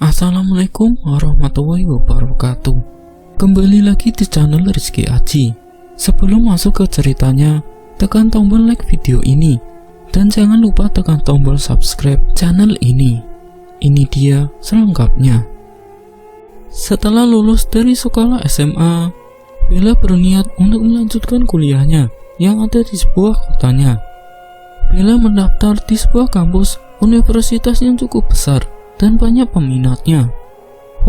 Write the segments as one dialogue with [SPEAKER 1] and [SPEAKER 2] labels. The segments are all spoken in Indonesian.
[SPEAKER 1] Assalamualaikum warahmatullahi wabarakatuh. Kembali lagi di channel Rizky Aji. Sebelum masuk ke ceritanya, tekan tombol like video ini dan jangan lupa tekan tombol subscribe channel ini. Ini dia selengkapnya. Setelah lulus dari sekolah SMA, Bella berniat untuk melanjutkan kuliahnya yang ada di sebuah kotanya. Bella mendaftar di sebuah kampus universitas yang cukup besar dan banyak peminatnya.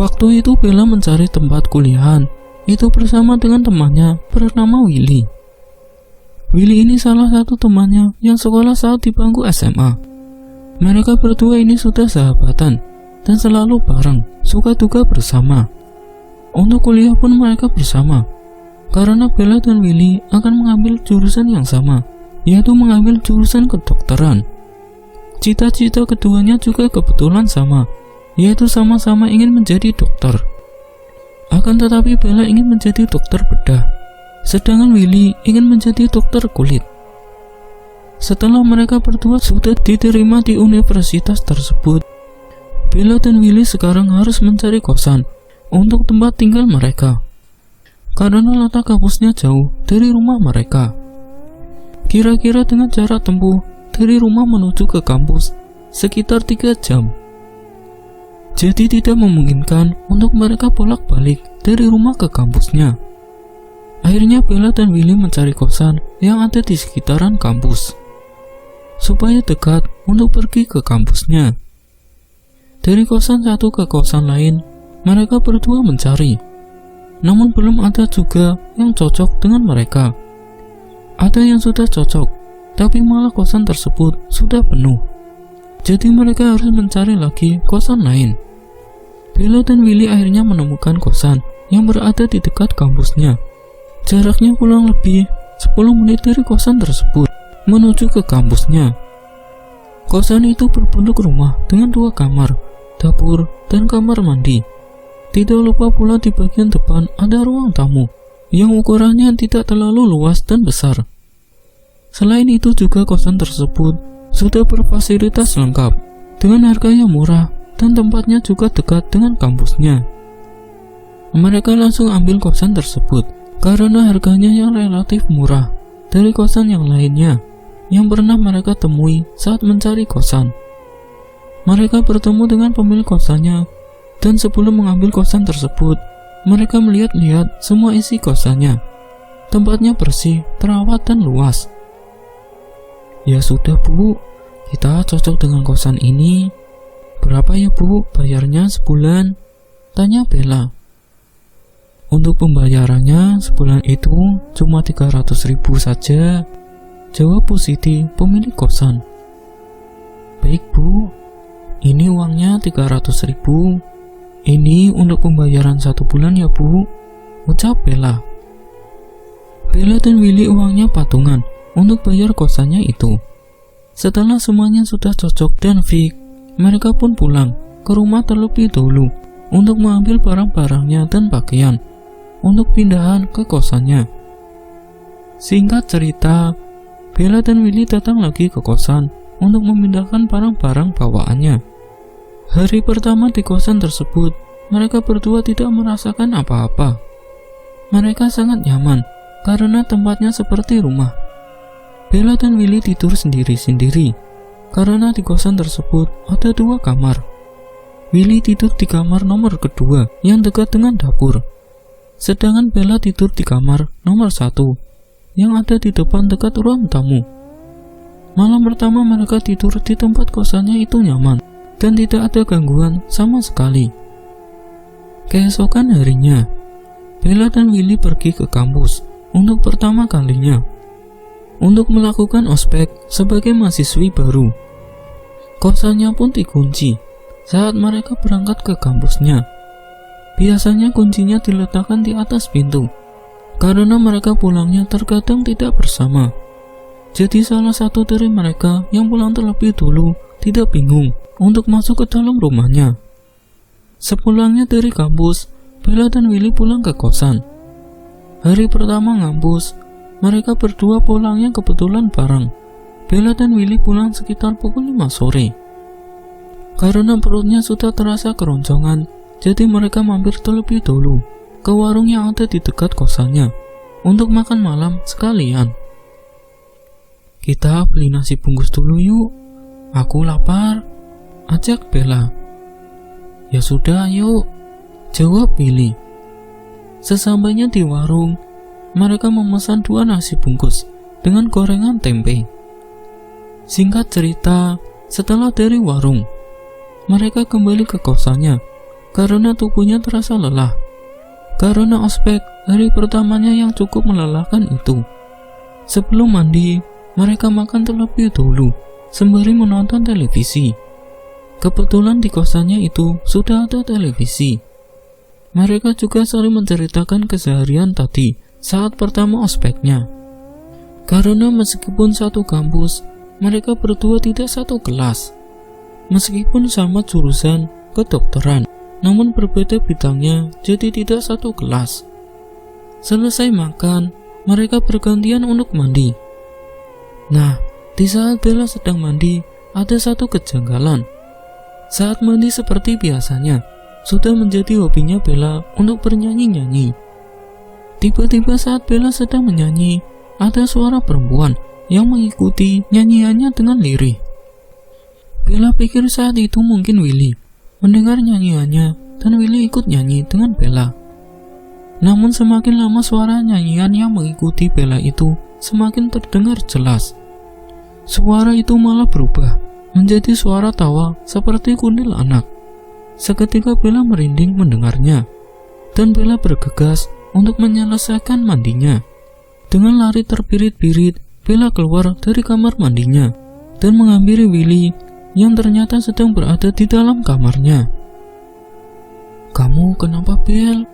[SPEAKER 1] Waktu itu Bella mencari tempat kuliahan itu bersama dengan temannya bernama Willy. Willy ini salah satu temannya yang sekolah saat di bangku SMA. Mereka berdua ini sudah sahabatan dan selalu bareng, suka duka bersama. Untuk kuliah pun mereka bersama, karena Bella dan Willy akan mengambil jurusan yang sama, yaitu mengambil jurusan kedokteran. Cita-cita keduanya juga kebetulan sama, yaitu sama-sama ingin menjadi dokter. Akan tetapi Bella ingin menjadi dokter bedah, sedangkan Willy ingin menjadi dokter kulit. Setelah mereka berdua sudah diterima di universitas tersebut, Bella dan Willy sekarang harus mencari kosan untuk tempat tinggal mereka, karena letak kampusnya jauh dari rumah mereka. Kira-kira dengan jarak tempuh dari rumah menuju ke kampus sekitar 3 jam. Jadi tidak memungkinkan untuk mereka bolak-balik dari rumah ke kampusnya. Akhirnya Bella dan Willy mencari kosan yang ada di sekitaran kampus, supaya dekat untuk pergi ke kampusnya. Dari kosan satu ke kosan lain, mereka berdua mencari, namun belum ada juga yang cocok dengan mereka. Ada yang sudah cocok, tapi malah kosan tersebut sudah penuh. Jadi mereka harus mencari lagi kosan lain. Bella dan Willy akhirnya menemukan kosan yang berada di dekat kampusnya. Jaraknya kurang lebih 10 menit dari kosan tersebut menuju ke kampusnya. Kosan itu berbentuk rumah dengan 2 kamar, dapur, dan kamar mandi. Tidak lupa pula di bagian depan ada ruang tamu yang ukurannya tidak terlalu luas dan besar. Selain itu juga kosan tersebut sudah berfasilitas lengkap dengan harga yang murah dan tempatnya juga dekat dengan kampusnya. Mereka langsung ambil kosan tersebut karena harganya yang relatif murah dari kosan yang lainnya yang pernah mereka temui saat mencari kosan. Mereka bertemu dengan pemilik kosannya dan sebelum mengambil kosan tersebut, mereka melihat-lihat semua isi kosannya. Tempatnya bersih, terawat, dan luas. "Ya sudah Bu, kita cocok dengan kosan ini. Berapa ya Bu bayarnya sebulan?" tanya Bella. "Untuk pembayarannya sebulan itu cuma 300.000 saja," jawab Bu Siti, pemilik kosan. "Baik Bu, ini uangnya 300.000. Ini untuk pembayaran 1 bulan ya Bu," ucap Bella. Bella dan Willy uangnya patungan untuk bayar kosannya itu. Setelah semuanya sudah cocok dan fix, mereka pun pulang ke rumah terlebih dahulu untuk mengambil barang-barangnya dan pakaian untuk pindahan ke kosannya. Singkat cerita, Bella dan Willy datang lagi ke kosan untuk memindahkan barang-barang bawaannya. Hari pertama di kosan tersebut, mereka berdua tidak merasakan apa-apa. Mereka sangat nyaman karena tempatnya seperti rumah. Bella dan Willy tidur sendiri-sendiri karena di kosan tersebut ada 2 kamar. Willy tidur di kamar nomor kedua yang dekat dengan dapur, sedangkan Bella tidur di kamar nomor 1 yang ada di depan dekat ruang tamu. Malam pertama mereka tidur di tempat kosannya itu nyaman dan tidak ada gangguan sama sekali. Keesokan harinya, Bella dan Willy pergi ke kampus untuk pertama kalinya untuk melakukan ospek sebagai mahasiswi baru. Kosannya pun dikunci saat mereka berangkat ke kampusnya. Biasanya kuncinya diletakkan di atas pintu karena mereka pulangnya terkadang tidak bersama. Jadi salah satu dari mereka yang pulang terlebih dulu tidak bingung untuk masuk ke dalam rumahnya. Sepulangnya dari kampus, Bella dan Willy pulang ke kosan. Hari pertama ngampus, mereka berdua pulangnya kebetulan bareng. Bella dan Willy pulang sekitar pukul 5 sore. Karena perutnya sudah terasa keroncongan, jadi mereka mampir terlebih dulu ke warung yang ada di dekat kosannya untuk makan malam sekalian. "Kita beli nasi bungkus dulu yuk, aku lapar," ajak Bella. "Ya sudah yuk," jawab Willy. Sesampainya di warung, mereka memesan 2 nasi bungkus dengan gorengan tempe. Singkat cerita, setelah dari warung, mereka kembali ke kosannya karena tubuhnya terasa lelah. Karena ospek hari pertamanya yang cukup melelahkan itu. Sebelum mandi, mereka makan terlebih dulu sembari menonton televisi. Kebetulan di kosannya itu sudah ada televisi. Mereka juga saling menceritakan keseharian tadi saat pertama ospeknya. Karena meskipun satu kampus, mereka berdua tidak satu kelas. Meskipun sama jurusan kedokteran, namun berbeda bidangnya, jadi tidak satu kelas. Selesai makan, mereka bergantian untuk mandi. Nah, di saat Bella sedang mandi, ada satu kejanggalan. Saat mandi seperti biasanya, sudah menjadi hobinya Bella untuk bernyanyi-nyanyi. Tiba-tiba saat Bella sedang menyanyi, ada suara perempuan yang mengikuti nyanyiannya dengan lirih. Bella pikir saat itu mungkin Willy mendengar nyanyiannya dan Willy ikut nyanyi dengan Bella. Namun semakin lama suara nyanyian yang mengikuti Bella itu semakin terdengar jelas. Suara itu malah berubah menjadi suara tawa seperti kundil anak. Seketika Bella merinding mendengarnya, dan Bella bergegas untuk menyelesaikan mandinya. Dengan lari terbirit-birit, Bella keluar dari kamar mandinya dan menghampiri Willy yang ternyata sedang berada di dalam kamarnya. "Kamu kenapa, Bel?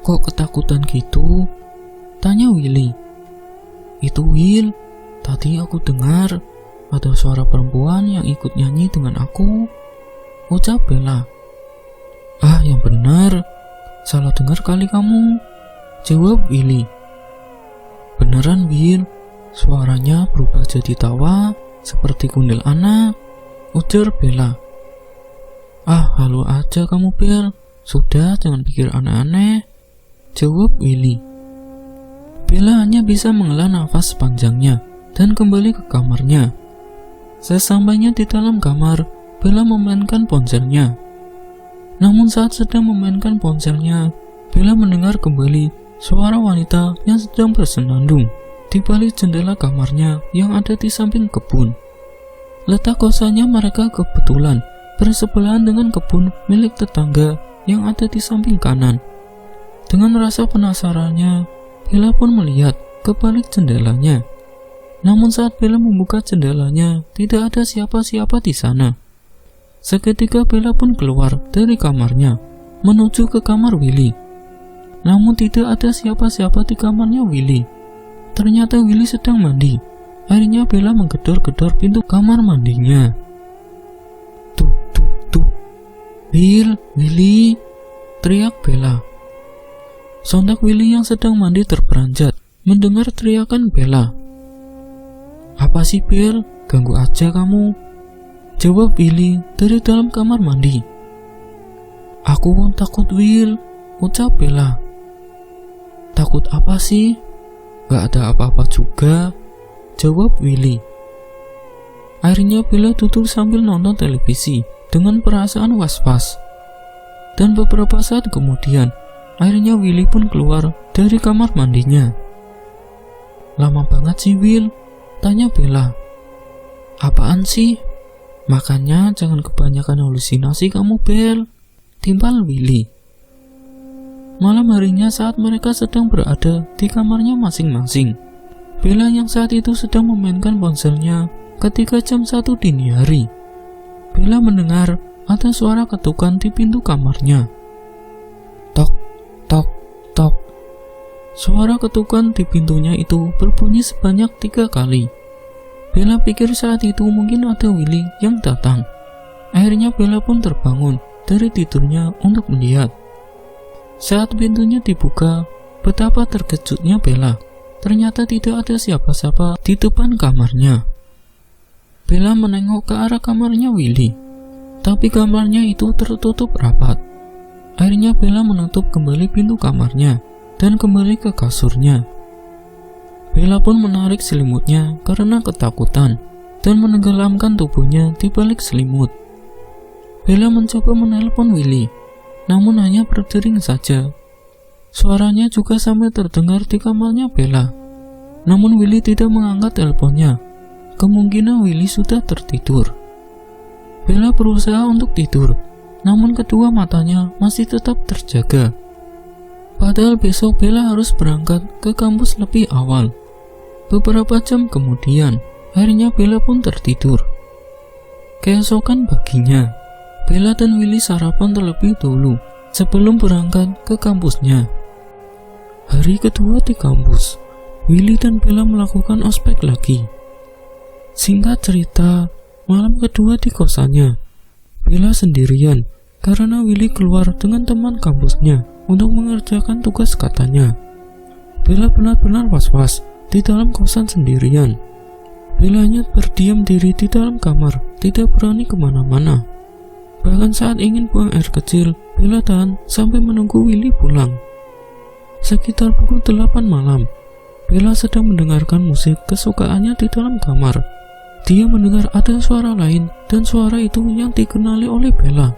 [SPEAKER 1] Kok ketakutan gitu?" tanya Willy. "Itu Will, tadi aku dengar ada suara perempuan yang ikut nyanyi dengan aku," ucap Bella. "Ah, yang benar, salah dengar kali kamu," jawab Willy. "Beneran Will, suaranya berubah jadi tawa seperti kundil anak," ujar Bella. "Ah, halu aja kamu Bel, sudah jangan pikir aneh-aneh," jawab Willy. Bella hanya bisa menghela nafas sepanjangnya dan kembali ke kamarnya. Sesampainya di dalam kamar, Bella memainkan ponselnya. Namun saat sedang memainkan ponselnya, Bella mendengar kembali suara wanita yang sedang bersenandung di balik jendela kamarnya yang ada di samping kebun. Letak kosannya mereka kebetulan bersebelahan dengan kebun milik tetangga yang ada di samping kanan. Dengan rasa penasarannya, Bella pun melihat ke balik jendelanya. Namun saat Bella membuka jendelanya, tidak ada siapa-siapa di sana. Seketika Bella pun keluar dari kamarnya menuju ke kamar Willy. Namun tidak ada siapa-siapa di kamarnya Willy. Ternyata Willy sedang mandi. Akhirnya Bella menggedor-gedor pintu kamar mandinya. Tuh. Willy, teriak Bella. Sontak Willy yang sedang mandi terperanjat mendengar teriakan Bella. "Apa sih Bel, ganggu aja kamu," jawab Willy dari dalam kamar mandi. "Aku takut Will," ucap Bella. "Takut apa sih? Gak ada apa-apa juga," jawab Willy. Akhirnya Bella duduk sambil nonton televisi dengan perasaan was-was. Dan beberapa saat kemudian, akhirnya Willy pun keluar dari kamar mandinya. "Lama banget sih Will?" tanya Bella. "Apaan sih? Makanya jangan kebanyakan halusinasi kamu Bel," timpal Willy. Malam harinya saat mereka sedang berada di kamarnya masing-masing, Bella yang saat itu sedang memainkan ponselnya ketika jam 1 dini hari. Bella mendengar ada suara ketukan di pintu kamarnya. Tok, tok, tok. Suara ketukan di pintunya itu berbunyi sebanyak 3 kali. Bella pikir saat itu mungkin ada Willy yang datang. Akhirnya Bella pun terbangun dari tidurnya untuk melihat. Saat pintunya dibuka, betapa terkejutnya Bella. Ternyata tidak ada siapa-siapa di depan kamarnya. Bella menengok ke arah kamarnya Willy. tapi kamarnya itu tertutup rapat. Akhirnya Bella menutup kembali pintu kamarnya dan kembali ke kasurnya. Bella pun menarik selimutnya karena ketakutan dan menenggelamkan tubuhnya di balik selimut. Bella mencoba menelpon Willy, namun hanya berdering saja. Suaranya juga sampai terdengar di kamarnya Bella, namun Willy tidak mengangkat teleponnya. Kemungkinan Willy sudah tertidur. Bella berusaha untuk tidur, namun kedua matanya masih tetap terjaga. Padahal besok Bella harus berangkat ke kampus lebih awal. Beberapa jam kemudian, akhirnya Bella pun tertidur. Keesokan paginya, Bella dan Willy sarapan terlebih dulu sebelum berangkat ke kampusnya. Hari kedua di kampus, Willy dan Bella melakukan ospek lagi. Singkat cerita, malam kedua di kosannya, Bella sendirian karena Willy keluar dengan teman kampusnya untuk mengerjakan tugas katanya. Bella benar-benar was-was di dalam kosan sendirian. Bella hanya berdiam diri di dalam kamar, tidak berani kemana-mana. Bahkan saat ingin buang air kecil, Bella tahan sampai menunggu Willy pulang. Sekitar pukul 8 malam, Bella sedang mendengarkan musik kesukaannya di dalam kamar. Dia mendengar ada suara lain dan suara itu yang dikenali oleh Bella.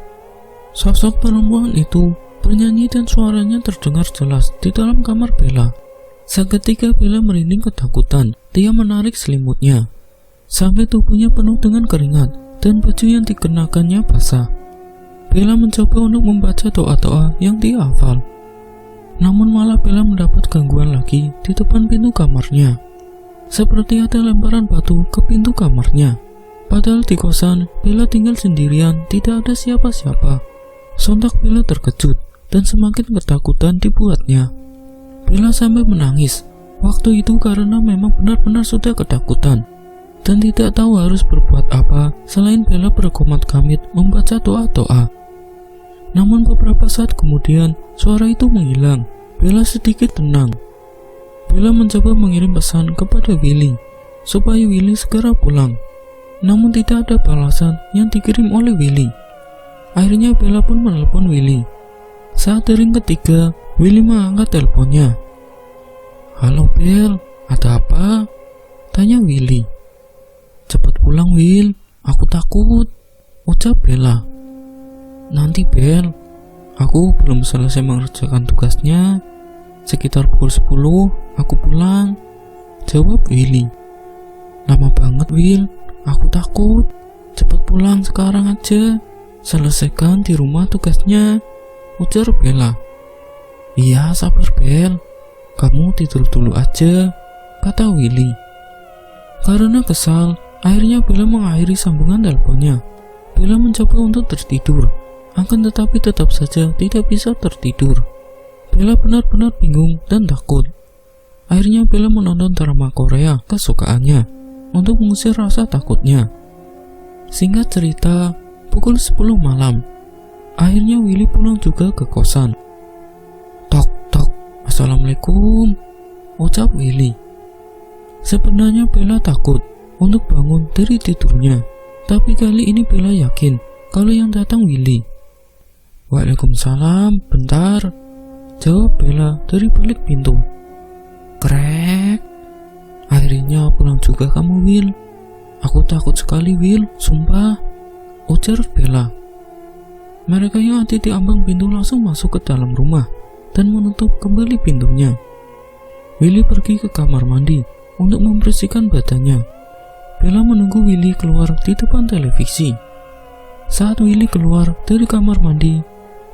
[SPEAKER 1] Sosok perempuan itu bernyanyi dan suaranya terdengar jelas di dalam kamar Bella. Seketika Bella merinding ketakutan. Dia menarik selimutnya sampai tubuhnya penuh dengan keringat dan baju yang dikenakannya basah. Bella mencoba untuk membaca doa-doa yang dia hafal. Namun malah Bella mendapat gangguan lagi di depan pintu kamarnya. Seperti ada lemparan batu ke pintu kamarnya. Padahal di kosan, Bella tinggal sendirian, tidak ada siapa-siapa. Sontak Bella terkejut dan semakin ketakutan dibuatnya. Bella sampai menangis waktu itu karena memang benar-benar sudah ketakutan dan tidak tahu harus berbuat apa selain Bella berkomat-kamit membaca doa-doa. Namun beberapa saat kemudian, suara itu menghilang. Bella sedikit tenang. Bella mencoba mengirim pesan kepada Willy supaya Willy segera pulang, namun tidak ada balasan yang dikirim oleh Willy. Akhirnya Bella pun menelpon Willy. Saat ring ketiga, Willy mengangkat teleponnya. "Halo Bel, ada apa?" tanya Willy. "Cepat pulang Will, aku takut," ucap Bella. "Nanti Bel, aku belum selesai mengerjakan tugasnya. Sekitar pukul 10 aku pulang," jawab Willy. "Lama banget Will, aku takut. Cepat pulang sekarang aja. Selesaikan di rumah tugasnya," ujar Bella. "Iya sabar Bel, kamu tidur dulu aja," kata Willy. Karena kesal, akhirnya Bella mengakhiri sambungan teleponnya. Bella mencoba untuk tertidur, akan tetapi tetap saja tidak bisa tertidur. Bella benar-benar bingung dan takut. Akhirnya Bella menonton drama Korea kesukaannya untuk mengusir rasa takutnya. Singkat cerita, pukul 10 malam, akhirnya Willy pulang juga ke kosan. "Tok, tok, assalamualaikum," ucap Willy. Sebenarnya Bella takut untuk bangun dari tidurnya, tapi kali ini Bella yakin kalau yang datang Willy. "Waalaikumsalam, bentar," jawab Bella dari balik pintu. "Krek, akhirnya pulang juga kamu Will. Aku takut sekali Will, sumpah," ujar Bella. Mereka yang ada di ambang pintu langsung masuk ke dalam rumah dan menutup kembali pintunya. Willy pergi ke kamar mandi untuk membersihkan badannya. Bella menunggu Willy keluar di depan televisi. Saat Willy keluar dari kamar mandi,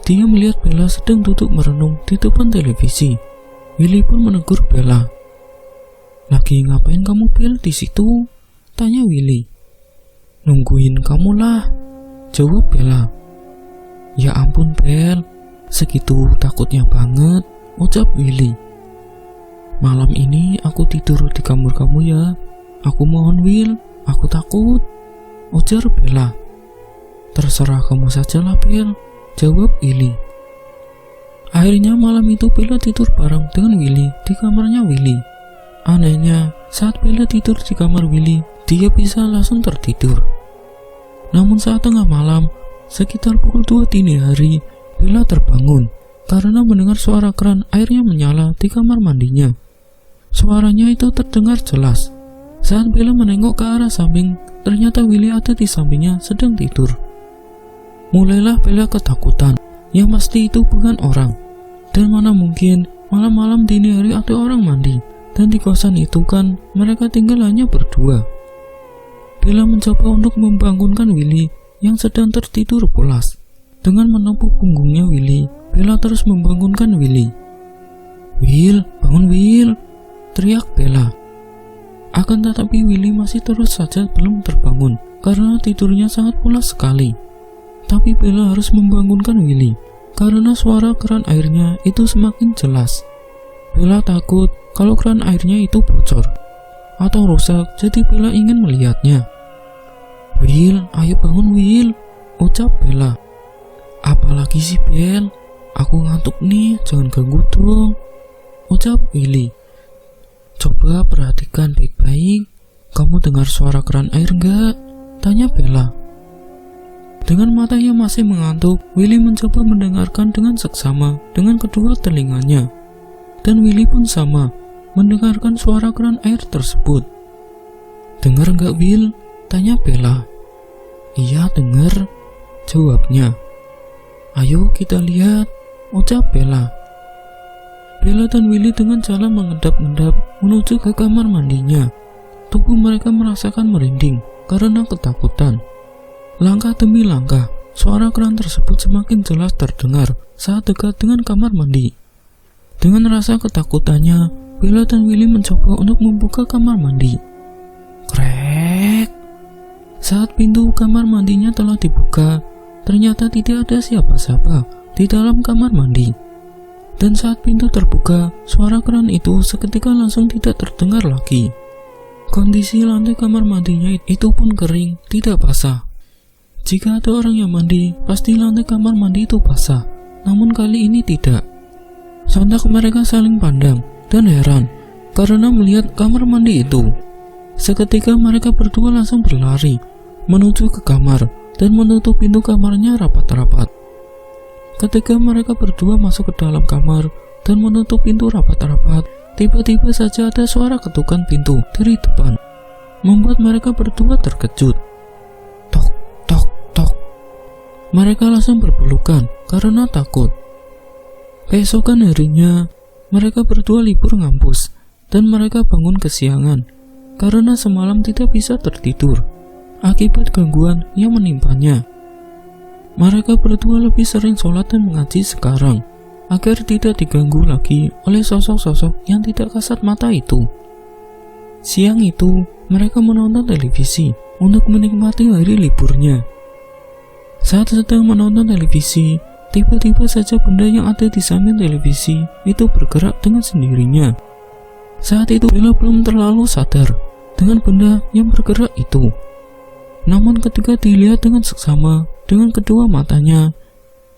[SPEAKER 1] dia melihat Bella sedang duduk merenung di depan televisi. Willy pun menegur Bella. "Lagi ngapain kamu Bel di situ?" tanya Willy. "Nungguin kamu lah," jawab Bella. "Ya ampun Bel, segitu takutnya banget," ucap Willy. "Malam ini aku tidur di kamar kamu ya. Aku mohon Will, aku takut," ujar Bella. "Terserah kamu saja lah Bel," jawab Willy. Akhirnya malam itu Bella tidur bareng dengan Willy di kamarnya Willy. Anehnya, saat Bella tidur di kamar Willy, dia bisa langsung tertidur. Namun saat tengah malam, sekitar pukul 2 dini hari, Bella terbangun karena mendengar suara keran airnya menyala di kamar mandinya. Suaranya itu terdengar jelas. Saat Bella menengok ke arah samping, ternyata Willy ada di sampingnya sedang tidur. Mulailah Bella ketakutan, yang pasti itu bukan orang. Dan mana mungkin malam-malam dini hari ada orang mandi, dan di kosan itu kan mereka tinggal hanya berdua. Bella mencoba untuk membangunkan Willy yang sedang tertidur pulas. Dengan menepuk punggungnya Willy, Bella terus membangunkan Willy. "Will, bangun Will!" teriak Bella. Akan tetapi Willy masih terus saja belum terbangun karena tidurnya sangat pulas sekali. Tapi Bella harus membangunkan Willy karena suara keran airnya itu semakin jelas. Bella takut kalau keran airnya itu bocor atau rusak, jadi Bella ingin melihatnya. "Will, ayo bangun Will," ucap Bella. "Apalagi sih Bel, aku ngantuk nih, jangan ganggu dong," ucap Willy. "Coba perhatikan baik-baik, kamu dengar suara keran air enggak?" tanya Bella. Dengan mata yang masih mengantuk, Willy mencoba mendengarkan dengan seksama dengan kedua telinganya. Dan Willy pun sama, mendengarkan suara keran air tersebut. "Dengar enggak Will?" tanya Bella. "Iya dengar," jawabnya. "Ayo kita lihat," ucap Bella. Bella dan Willy dengan jalan mengendap-endap menuju ke kamar mandinya. Tubuh mereka merasakan merinding karena ketakutan. Langkah demi langkah, suara keran tersebut semakin jelas terdengar saat dekat dengan kamar mandi. Dengan rasa ketakutannya, Bella dan Willy mencoba untuk membuka kamar mandi. Krek! Saat pintu kamar mandinya telah dibuka, ternyata tidak ada siapa-siapa di dalam kamar mandi. Dan saat pintu terbuka, suara keran itu seketika langsung tidak terdengar lagi. Kondisi lantai kamar mandinya itu pun kering, tidak basah. Jika ada orang yang mandi, pasti lantai kamar mandi itu basah. Namun kali ini tidak. Sontak mereka saling pandang dan heran karena melihat kamar mandi itu. Seketika mereka berdua langsung berlari menuju ke kamar dan menutup pintu kamarnya rapat-rapat. Ketika mereka berdua masuk ke dalam kamar dan menutup pintu rapat-rapat, tiba-tiba saja ada suara ketukan pintu dari depan, membuat mereka berdua terkejut. Tok, tok, tok. Mereka langsung berpelukan karena takut. Keesokan harinya, mereka berdua libur ngampus dan mereka bangun kesiangan karena semalam tidak bisa tertidur akibat gangguan yang menimpanya. Mereka berdua lebih sering sholat dan mengaji sekarang agar tidak diganggu lagi oleh sosok-sosok yang tidak kasat mata itu. Siang itu, mereka menonton televisi untuk menikmati hari liburnya. Saat sedang menonton televisi, tiba-tiba saja benda yang ada di samping televisi itu bergerak dengan sendirinya. Saat itu Bella belum terlalu sadar dengan benda yang bergerak itu. Namun ketika dilihat dengan seksama dengan kedua matanya,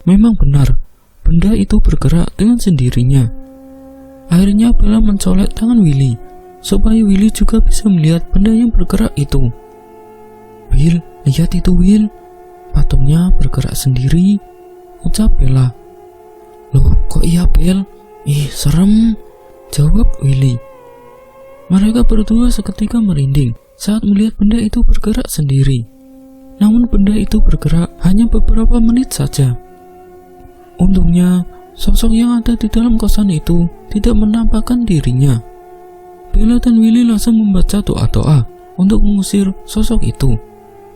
[SPEAKER 1] memang benar benda itu bergerak dengan sendirinya. Akhirnya Bella mencolek tangan Willy supaya Willy juga bisa melihat benda yang bergerak itu. "Will, lihat itu Will, patungnya bergerak sendiri," ucap Bella. "Loh, kok iya Bel? Ih, serem," jawab Willy. Mereka berdua seketika merinding saat melihat benda itu bergerak sendiri. Namun benda itu bergerak hanya beberapa menit saja. Untungnya, sosok yang ada di dalam kosan itu tidak menampakkan dirinya. Bella dan Willy langsung membaca doa-doa untuk mengusir sosok itu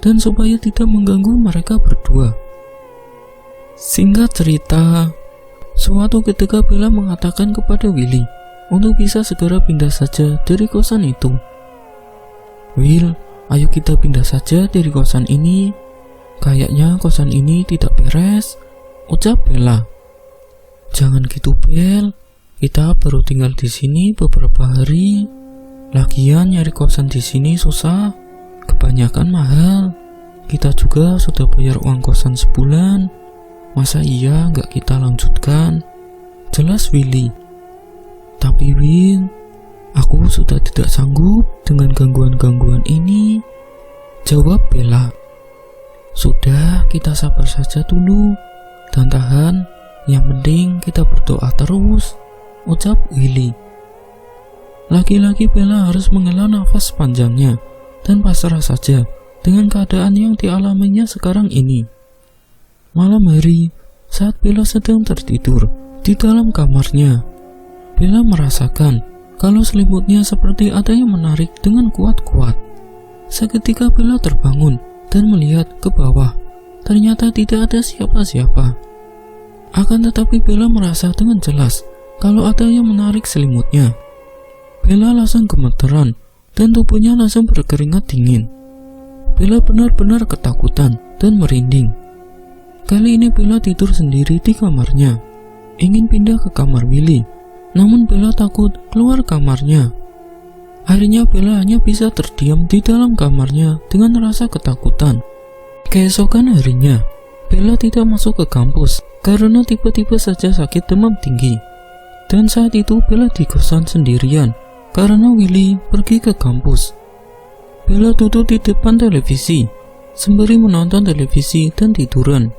[SPEAKER 1] dan supaya tidak mengganggu mereka berdua. Singkat cerita, suatu ketika Bella mengatakan kepada Willy untuk bisa segera pindah saja dari kosan itu. "Will, ayo kita pindah saja dari kosan ini. Kayaknya kosan ini tidak beres," ucap Bella. "Jangan gitu Bel, kita baru tinggal di sini beberapa hari. Lagian nyari kosan di sini susah, kebanyakan mahal. Kita juga sudah bayar uang kosan sebulan. Masa iya nggak kita lanjutkan?" jelas Willy. "Tapi Will, aku sudah tidak sanggup dengan gangguan-gangguan ini," jawab Bella. Sudah, kita sabar saja dulu dan tahan. Yang penting kita berdoa terus, ucap Willy. Lagi-lagi Bella harus menghela nafas panjangnya dan pasrah saja dengan keadaan yang dialaminya sekarang ini. Malam hari, saat Bella sedang tertidur di dalam kamarnya, Bella merasakan kalau selimutnya seperti ada yang menarik dengan kuat-kuat. Seketika Bella terbangun dan melihat ke bawah. Ternyata tidak ada siapa-siapa. Akan tetapi Bella merasa dengan jelas kalau ada yang menarik selimutnya. Bella langsung gemeteran dan tubuhnya langsung berkeringat dingin. Bella benar-benar ketakutan dan merinding. Kali ini Bella tidur sendiri di kamarnya. Ingin pindah ke kamar Willy, namun Bella takut keluar kamarnya. Akhirnya Bella hanya bisa terdiam di dalam kamarnya dengan rasa ketakutan. Keesokan harinya, Bella tidak masuk ke kampus karena tiba-tiba saja sakit demam tinggi. Dan saat itu Bella di kosan sendirian karena Willy pergi ke kampus. Bella duduk di depan televisi sembari menonton televisi dan tiduran.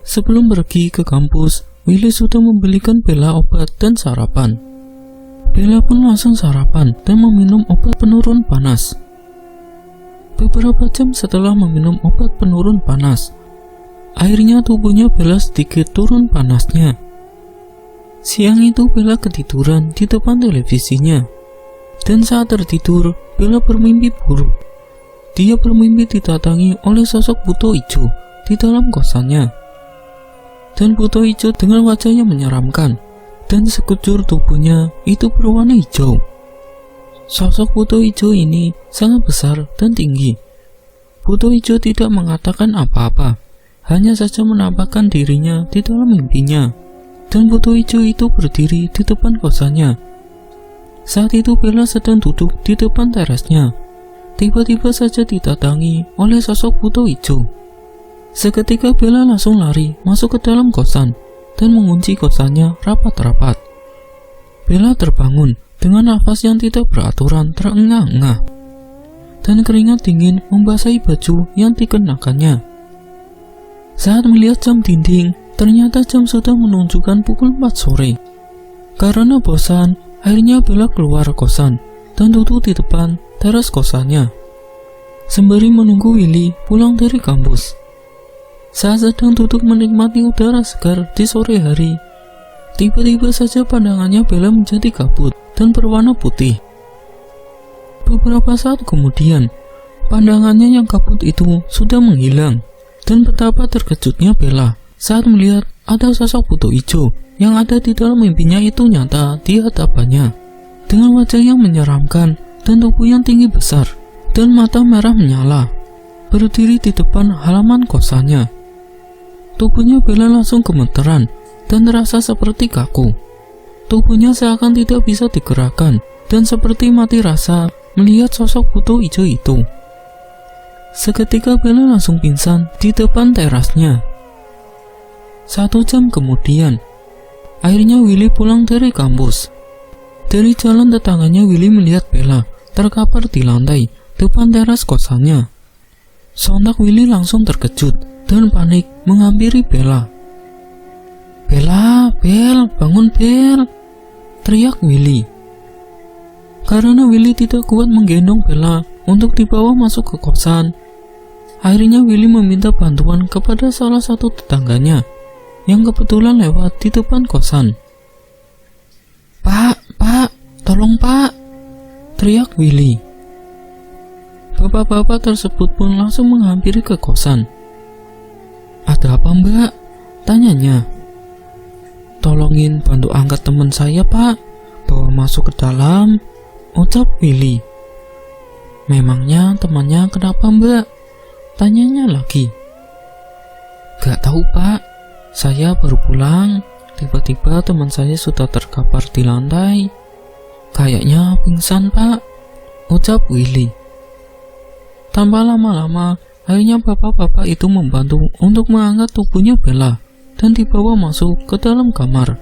[SPEAKER 1] Sebelum pergi ke kampus, Willy sudah membelikan Bella obat dan sarapan. Bella pun langsung sarapan dan meminum obat penurun panas. Beberapa jam setelah meminum obat penurun panas, akhirnya tubuhnya Bella sedikit turun panasnya. Siang itu Bella ketiduran di depan televisinya. Dan saat tertidur, Bella bermimpi buruk. Dia bermimpi didatangi oleh sosok buto hijau di dalam kosannya. Dan buto hijau dengan wajahnya menyeramkan, dan sekujur tubuhnya itu berwarna hijau. Sosok buto hijau ini sangat besar dan tinggi. Buto hijau tidak mengatakan apa-apa, hanya saja menampakkan dirinya di dalam mimpinya. Dan buto hijau itu berdiri di depan kosannya. Saat itu Bella sedang duduk di depan terasnya. Tiba-tiba saja didatangi oleh sosok buto hijau. Seketika Bella langsung lari masuk ke dalam kosan dan mengunci kosannya rapat-rapat. Bella terbangun dengan nafas yang tidak beraturan terengah-engah, dan keringat dingin membasahi baju yang dikenakannya. Saat melihat jam dinding, ternyata jam sudah menunjukkan pukul 4 sore. Karena bosan, akhirnya Bella keluar kosan dan duduk di depan teras kosannya sembari menunggu Willy pulang dari kampus. Saat sedang duduk menikmati udara segar di sore hari, tiba-tiba saja pandangannya Bella menjadi kabut dan berwarna putih. Beberapa saat kemudian, pandangannya yang kabut itu sudah menghilang, dan betapa terkejutnya Bella saat melihat ada sosok buto hijau yang ada di dalam mimpinya itu nyata di hadapannya, dengan wajah yang menyeramkan dan tubuh yang tinggi besar dan mata merah menyala, berdiri di depan halaman kosannya. Tubuhnya Bella langsung gemeteran dan terasa seperti kaku. Tubuhnya seakan tidak bisa digerakkan dan seperti mati rasa melihat sosok buto hijau itu. Seketika Bella langsung pingsan di depan terasnya. 1 jam kemudian, akhirnya Willy pulang dari kampus. Dari jalan tetangganya Willy melihat Bella terkapar di lantai depan teras kosannya. Sontak Willy langsung terkejut dan panik menghampiri Bella. "Bella, Bel, bangun Bel!" teriak Willy. Karena Willy tidak kuat menggendong Bella untuk dibawa masuk ke kosan, akhirnya Willy meminta bantuan kepada salah satu tetangganya yang kebetulan lewat di depan kosan. Pak, tolong Pak!" teriak Willy. Bapak-bapak tersebut pun langsung menghampiri ke kosan. "Ada apa Mbak?" tanyanya. "Tolongin bantu angkat teman saya Pak, bawa masuk ke dalam," ucap Willy. "Memangnya temannya kenapa Mbak?" tanyanya lagi. "Gak tahu Pak, saya baru pulang, tiba-tiba teman saya sudah terkapar di lantai. Kayaknya pingsan Pak," ucap Willy. Tanpa lama-lama, akhirnya bapak-bapak itu membantu untuk mengangkat tubuhnya Bella dan dibawa masuk ke dalam kamar.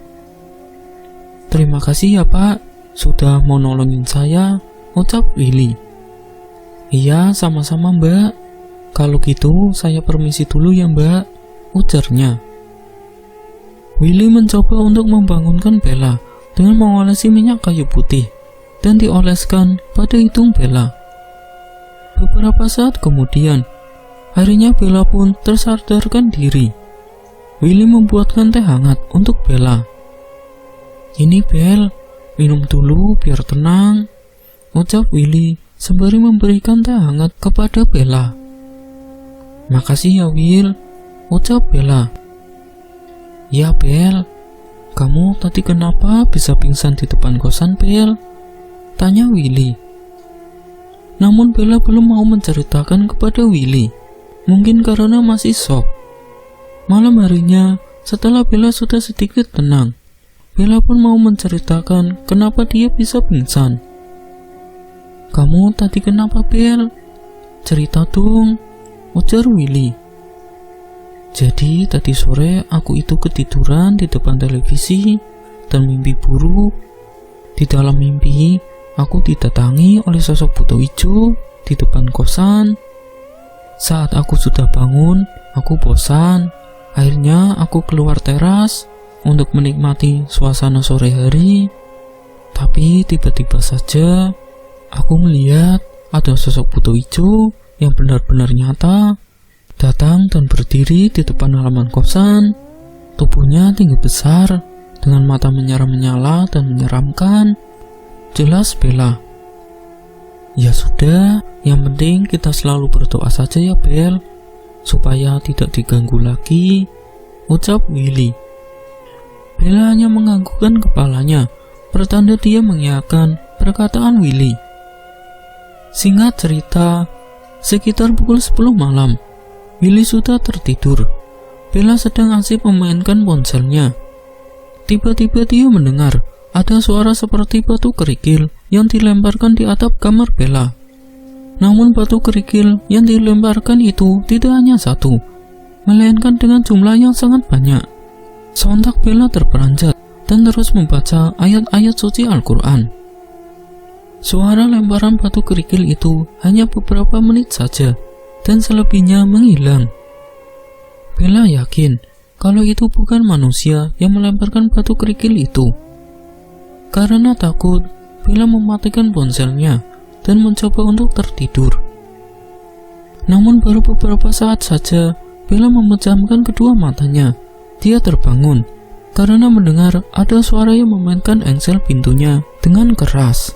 [SPEAKER 1] "Terima kasih ya Pak, sudah mau nolongin saya," ucap Willy. "Iya, sama-sama Mbak. Kalau gitu, saya permisi dulu ya Mbak, ujarnya. Willy mencoba untuk membangunkan Bella dengan mengolesi minyak kayu putih dan dioleskan pada hidung Bella. Beberapa saat kemudian, akhirnya Bella pun tersadarkan diri. Willy membuatkan teh hangat untuk Bella. "Ini Bel, minum dulu biar tenang," ucap Willy sembari memberikan teh hangat kepada Bella. "Makasih ya Will," ucap Bella. "Ya Bel, kamu tadi kenapa bisa pingsan di depan kosan Bel?" tanya Willy. Namun Bella belum mau menceritakan kepada Willy, mungkin karena masih shock. Malam harinya, setelah Bella sudah sedikit tenang, Bella pun mau menceritakan kenapa dia bisa pingsan. "Kamu tadi kenapa Bel? Cerita dong," ujar Willy. "Jadi tadi sore aku itu ketiduran di depan televisi dan mimpi buruk. Di dalam mimpi, aku didatangi oleh sosok buto hijau di depan kosan. Saat aku sudah bangun, aku bosan. Akhirnya aku keluar teras untuk menikmati suasana sore hari. Tapi tiba-tiba saja aku melihat ada sosok buto hijau yang benar-benar nyata datang dan berdiri di depan halaman kosan. Tubuhnya tinggi besar dengan mata menyala dan menyeramkan," jelas Bella. "Ya sudah, yang penting kita selalu berdoa saja ya Bel, supaya tidak diganggu lagi," ucap Willy. Bella hanya menganggukkan kepalanya, pertanda dia mengiyakan perkataan Willy. Singkat cerita, sekitar pukul 10 malam, Willy sudah tertidur. Bella sedang asik memainkan ponselnya. Tiba-tiba dia mendengar ada suara seperti batu kerikil yang dilemparkan di atap kamar Bella. Namun batu kerikil yang dilemparkan itu tidak hanya satu, melainkan dengan jumlah yang sangat banyak. Sontak Bella terperanjat dan terus membaca ayat-ayat suci Al-Quran. Suara lemparan batu kerikil itu hanya beberapa menit saja, dan selebihnya menghilang. Bella yakin kalau itu bukan manusia yang melemparkan batu kerikil itu. Karena takut, Bella mematikan ponselnya dan mencoba untuk tertidur. Namun baru beberapa saat saja Bella memejamkan kedua matanya. Dia terbangun karena mendengar ada suara yang memainkan engsel pintunya dengan keras.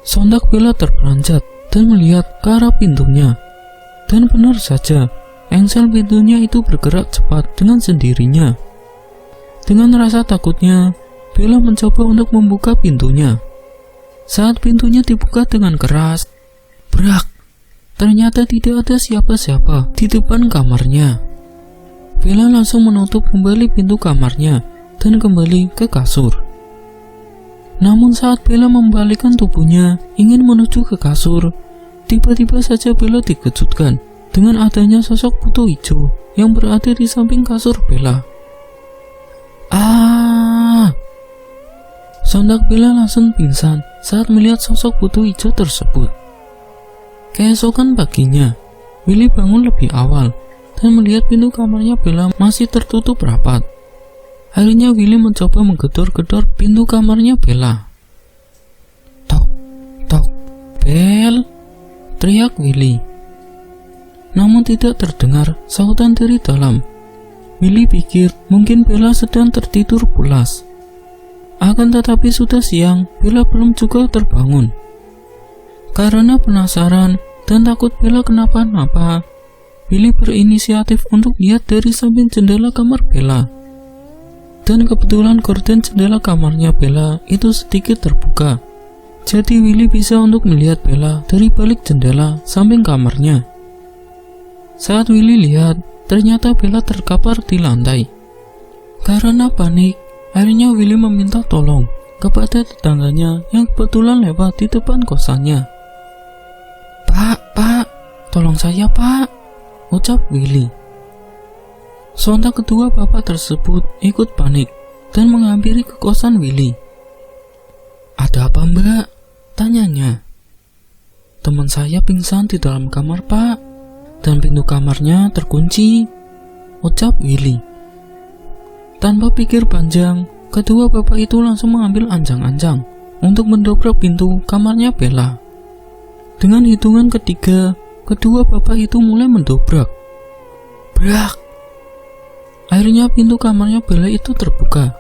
[SPEAKER 1] Sontak Bella terperanjat dan melihat ke arah pintunya. Dan benar saja, engsel pintunya itu bergerak cepat dengan sendirinya. Dengan rasa takutnya, Bella mencoba untuk membuka pintunya. Saat pintunya dibuka dengan keras, brak! Ternyata tidak ada siapa-siapa di depan kamarnya. Bella langsung menutup kembali pintu kamarnya dan kembali ke kasur. Namun saat Bella membalikkan tubuhnya ingin menuju ke kasur, tiba-tiba saja Bella dikejutkan dengan adanya sosok buto hijau yang berada di samping kasur Bella. "Ah!" Sontak Bella langsung pingsan saat melihat sosok buto hijau tersebut. Keesokan paginya, Willy bangun lebih awal dan melihat pintu kamarnya Bella masih tertutup rapat. Akhirnya Willy mencoba menggedor-gedor pintu kamarnya Bella. "Tok, tok, Bel!" teriak Willy. Namun tidak terdengar sautan dari dalam. Willy pikir mungkin Bella sedang tertidur pulas. Akan tetapi sudah siang, Bella belum juga terbangun. Karena penasaran dan takut Bella kenapa-napa, Willy berinisiatif untuk lihat dari samping jendela kamar Bella. Dan kebetulan gorden jendela kamarnya Bella itu sedikit terbuka. Jadi Willy bisa untuk melihat Bella dari balik jendela samping kamarnya. Saat Willy lihat, ternyata Bella terkapar di lantai. Karena panik, akhirnya Willy meminta tolong kepada tetangganya yang kebetulan lewat di depan kosannya. Pak, tolong saya Pak," ucap Willy. Sontak kedua bapak tersebut ikut panik dan menghampiri ke kosan Willy. "Ada apa Mbak?" tanyanya. "Teman saya pingsan di dalam kamar Pak," dan pintu kamarnya terkunci, ucap Willy. Tanpa pikir panjang, kedua bapak itu langsung mengambil anjang-anjang untuk mendobrak pintu kamarnya Bella. Dengan hitungan ketiga, kedua bapak itu mulai mendobrak. Brak! Akhirnya pintu kamarnya Bella itu terbuka,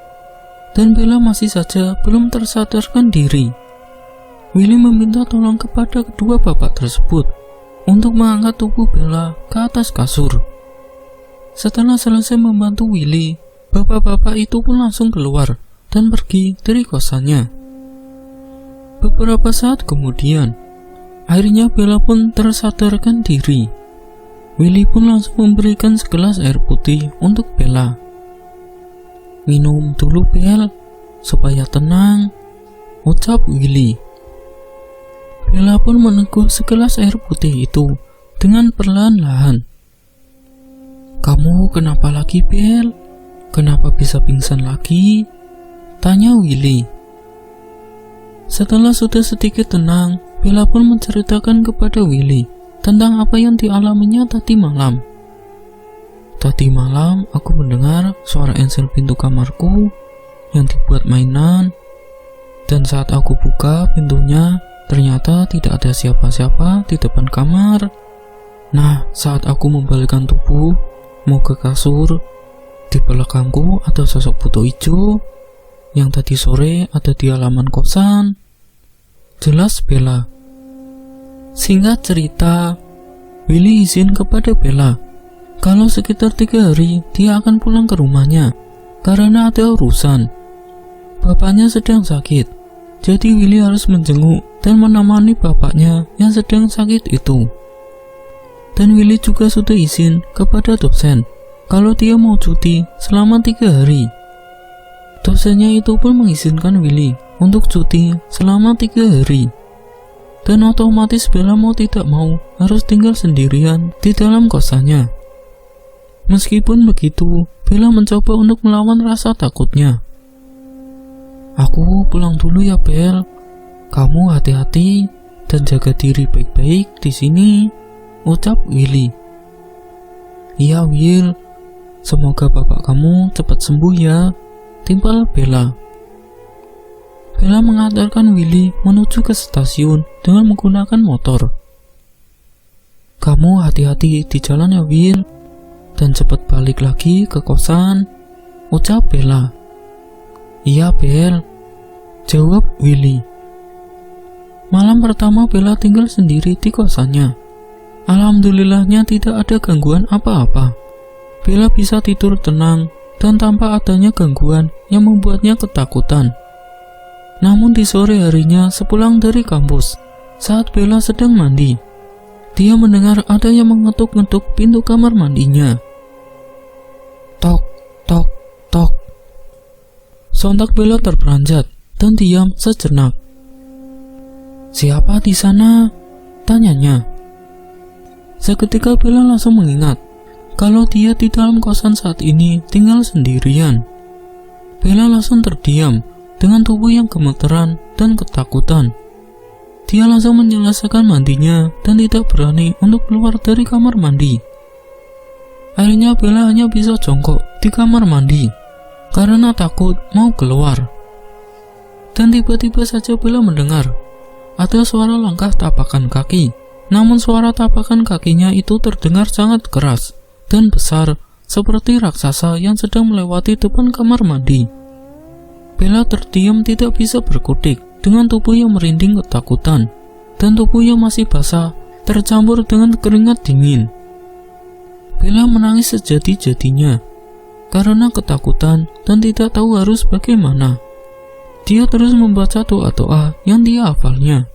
[SPEAKER 1] dan Bella masih saja belum tersadarkan diri. Willy meminta tolong kepada kedua bapak tersebut untuk mengangkat tubuh Bella ke atas kasur. Setelah selesai membantu Willy, bapak-bapak itu pun langsung keluar dan pergi dari kosannya. Beberapa saat kemudian, akhirnya Bella pun tersadarkan diri. Willy pun langsung memberikan segelas air putih untuk Bella. Minum dulu Bel, supaya tenang, ucap Willy. Bella pun meneguh segelas air putih itu dengan perlahan-lahan. Kamu kenapa lagi Bel? Kenapa bisa pingsan lagi? Tanya Willy. Setelah sudah sedikit tenang, Bella pun menceritakan kepada Willy tentang apa yang dialaminya tadi malam. Tadi malam aku mendengar suara ensel pintu kamarku yang dibuat mainan, dan saat aku buka pintunya, ternyata tidak ada siapa-siapa di depan kamar. Nah, saat aku membalikkan tubuh mau ke kasur, di belakangku ada sosok buto hijau yang tadi sore ada di halaman kosan. Jelas Bella. Singkat cerita, Willy izin kepada Bella kalau sekitar 3 hari dia akan pulang ke rumahnya karena ada urusan. Bapaknya sedang sakit, jadi Willy harus menjenguk dan menemani bapaknya yang sedang sakit itu. Dan Willy juga sudah izin kepada dosen kalau dia mau cuti selama 3 hari. Dosennya itu pun mengizinkan Willy untuk cuti selama 3 hari. Dan otomatis Bella mau tidak mau harus tinggal sendirian di dalam kosannya. Meskipun begitu, Bella mencoba untuk melawan rasa takutnya. Aku pulang dulu ya Bel. Kamu hati-hati dan jaga diri baik-baik di sini, ucap Willy. Iya Will, semoga bapak kamu cepat sembuh ya, timpal Bella. Bella mengantarkan Willy menuju ke stasiun dengan menggunakan motor. Kamu hati-hati di jalan ya Will, dan cepat balik lagi ke kosan, ucap Bella. Iya Bel, jawab Willy. Malam pertama Bella tinggal sendiri di kosannya. Alhamdulillahnya tidak ada gangguan apa-apa. Bella bisa tidur tenang dan tanpa adanya gangguan yang membuatnya ketakutan. Namun di sore harinya sepulang dari kampus, saat Bella sedang mandi, dia mendengar ada yang mengetuk-ngetuk pintu kamar mandinya. Tok, tok, tok. Sontak Bella terperanjat dan diam sejenak. Siapa di sana? Tanyanya. Seketika Bella langsung mengingat kalau dia di dalam kosan saat ini tinggal sendirian. Bella langsung terdiam dengan tubuh yang gemeteran dan ketakutan. Dia langsung menyelesaikan mandinya dan tidak berani untuk keluar dari kamar mandi. Akhirnya Bella hanya bisa jongkok di kamar mandi karena takut mau keluar. Dan tiba-tiba saja Bella mendengar ada suara langkah tapakan kaki. Namun suara tapakan kakinya itu terdengar sangat keras dan besar seperti raksasa yang sedang melewati depan kamar mandi. Bella terdiam tidak bisa berkutik dengan tubuh yang merinding ketakutan dan tubuh yang masih basah tercampur dengan keringat dingin. Bella menangis sejadi-jadinya karena ketakutan dan tidak tahu harus bagaimana. Dia terus membaca doa-doa yang dia hafalnya.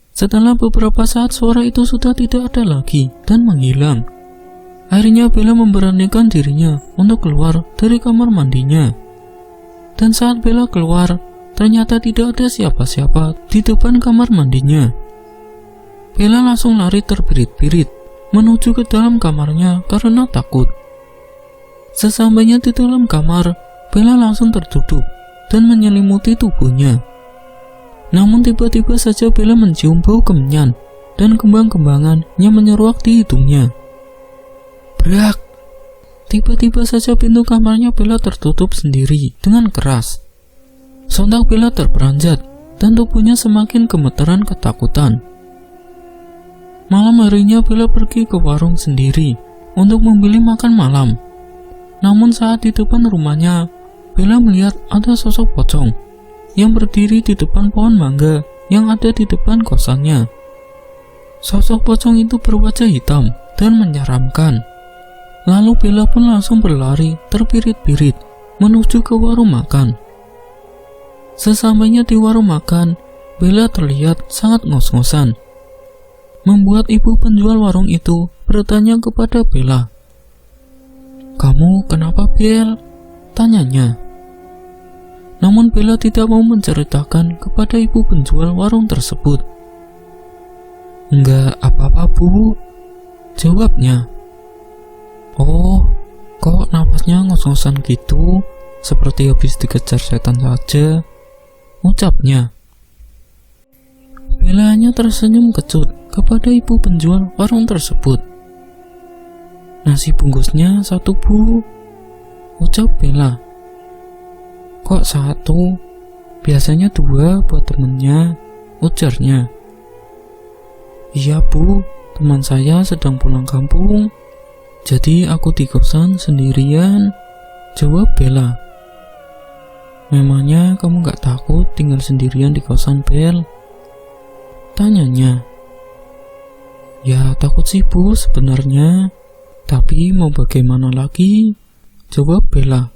[SPEAKER 1] Setelah beberapa saat suara itu sudah tidak ada lagi dan menghilang. Akhirnya Bella memberanikan dirinya untuk keluar dari kamar mandinya. Dan saat Bella keluar, ternyata tidak ada siapa-siapa di depan kamar mandinya. Bella langsung lari terbirit-birit menuju ke dalam kamarnya karena takut. Sesampainya di dalam kamar, Bella langsung terduduk dan menyelimuti tubuhnya. Namun tiba-tiba saja Bella mencium bau kemenyan dan kembang-kembangan yang menyeruak di hidungnya. Brak! Tiba-tiba saja pintu kamarnya Bella tertutup sendiri dengan keras. Sontak Bella terperanjat dan tubuhnya semakin gemeteran ketakutan. Malam harinya Bella pergi ke warung sendiri untuk membeli makan malam. Namun saat di depan rumahnya, Bella melihat ada sosok pocong yang berdiri di depan pohon mangga yang ada di depan kosannya. Sosok pocong itu berwajah hitam dan menyeramkan. Lalu Bella pun langsung berlari terpirit-pirit menuju ke warung makan. Sesampainya di warung makan, Bella terlihat sangat ngos-ngosan, membuat ibu penjual warung itu bertanya kepada Bella. "Kamu kenapa, Bel?" tanyanya. Namun Bella tidak mau menceritakan kepada ibu penjual warung tersebut. "Enggak apa-apa, Bu," jawabnya. "Oh, kok napasnya ngos-ngosan gitu, seperti habis dikejar setan saja," ucapnya. Bella hanya tersenyum kecut kepada ibu penjual warung tersebut. "Nasi bungkusnya 1, Bu," ucap Bella. "Kok 1? Biasanya 2 buat temennya," ujarnya. "Iya, Bu, teman saya sedang pulang kampung, jadi aku di kosan sendirian," jawab Bella. "Memangnya kamu gak takut tinggal sendirian di kosan, Bel?" tanyanya. "Ya takut sih, Bu, sebenarnya, tapi mau bagaimana lagi?" jawab Bella.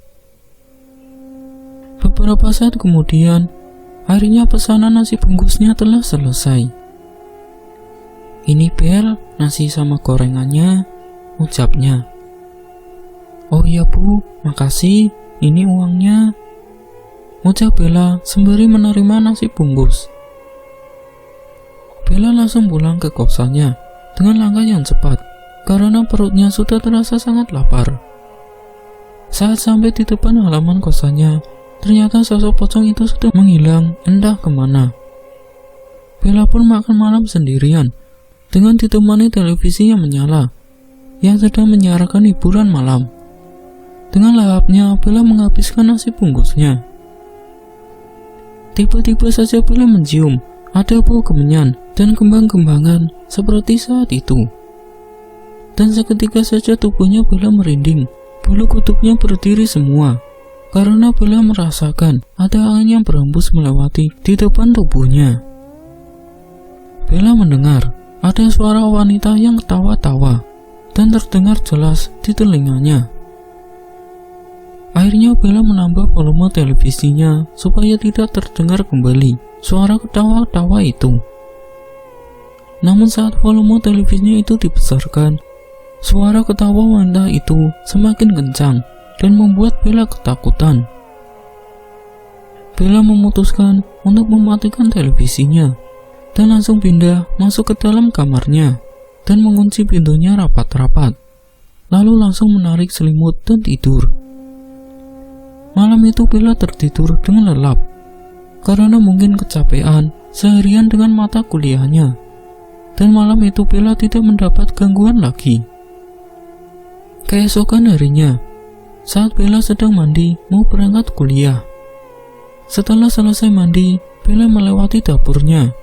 [SPEAKER 1] Beberapa saat kemudian, akhirnya pesanan nasi bungkusnya telah selesai. "Ini, Bel, nasi sama gorengannya," ucapnya. "Oh iya, Bu, makasih, ini uangnya," ucap Bella sembari menerima nasi bungkus. Bella langsung pulang ke kosannya dengan langkah yang cepat karena perutnya sudah terasa sangat lapar. Saat sampai di depan halaman kosannya, ternyata sosok pocong itu sudah menghilang entah kemana. Bella pun makan malam sendirian dengan ditemani televisi yang menyala yang sedang menyiarkan hiburan malam. Dengan lahapnya Bella menghabiskan nasi bungkusnya. Tiba-tiba saja Bella mencium ada bau kemenyan dan kembang-kembangan seperti saat itu. Dan seketika saja tubuhnya Bella merinding, bulu kutubnya berdiri semua, karena Bella merasakan ada angin yang berhembus melewati di depan tubuhnya. Bella mendengar ada suara wanita yang ketawa-tawa dan terdengar jelas di telinganya. Akhirnya Bella menambah volume televisinya supaya tidak terdengar kembali suara ketawa-tawa itu. Namun saat volume televisinya itu dibesarkan, suara ketawa wanita itu semakin kencang dan membuat Bella ketakutan. Bella memutuskan untuk mematikan televisinya dan langsung pindah masuk ke dalam kamarnya dan mengunci pintunya rapat-rapat, lalu langsung menarik selimut dan tidur. Malam itu Bella tertidur dengan lelap karena mungkin kecapean seharian dengan mata kuliahnya, dan malam itu Bella tidak mendapat gangguan lagi. Keesokan harinya, saat Bella sedang mandi mau berangkat kuliah, setelah selesai mandi, Bella melewati dapurnya